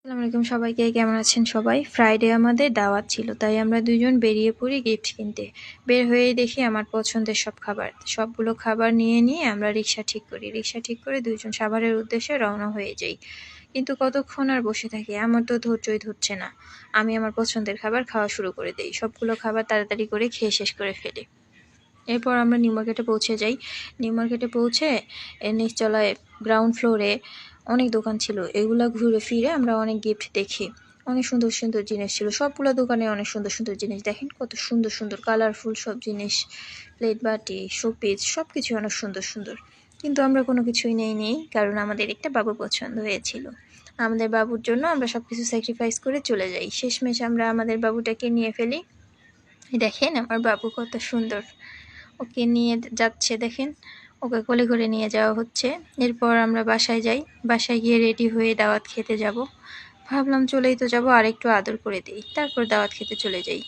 আসসালামু আলাইকুম সবাইকে, কেমন আছেন সবাই? ফ্রাইডে আমাদের দাওয়াত ছিল, তাই আমরা দুইজন বেরিয়ে পড়ি গিফট কিনতে। বের হয়েই দেখি আমার পছন্দের সব খাবার, সবগুলো খাবার নিয়ে আমরা রিক্সা ঠিক করি। রিক্সা ঠিক করে দুইজন সাভারের উদ্দেশ্যে রওনা হয়ে যাই। কিন্তু কতক্ষণ আর বসে থাকি, আমার তো ধৈর্যই ধরছে না। আমি আমার পছন্দের খাবার খাওয়া শুরু করে দিই, সবগুলো খাবার তাড়াতাড়ি করে খেয়ে শেষ করে ফেলি। এরপর আমরা নিউ মার্কেটে পৌঁছে যাই। নিউ মার্কেটে পৌঁছে এর নিচতলায় গ্রাউন্ড ফ্লোরে অনেক দোকান ছিল, এগুলা ঘুরে ফিরে আমরা অনেক গিফট দেখি। অনেক সুন্দর সুন্দর জিনিস ছিল, সবগুলো দোকানে অনেক সুন্দর সুন্দর জিনিস। দেখেন কত সুন্দর সুন্দর কালারফুল সব জিনিস, প্লেট বাটি শোপিস সব কিছু অনেক সুন্দর সুন্দর। কিন্তু আমরা কোনো কিছুই নেই, কারণ আমাদের একটা বাবু পছন্দ হয়েছিল। আমাদের বাবুর জন্য আমরা সব কিছু স্যাক্রিফাইস করে চলে যাই। শেষমেশ আমরা আমাদের বাবুটাকে নিয়ে ফেলি। দেখেন আমার বাবু কত সুন্দর, ওকে নিয়ে যাচ্ছে দেখেন, ওকে কোলে করে নিয়ে যাওয়া হচ্ছে। এরপর আমরা বাসায় যাই, বাসায় গিয়ে রেডি হয়ে দাওয়াত খেতে যাব। ভাবলাম চলেই তো যাব, আর একটু আদর করে দিই, তারপর দাওয়াত খেতে চলে যাই।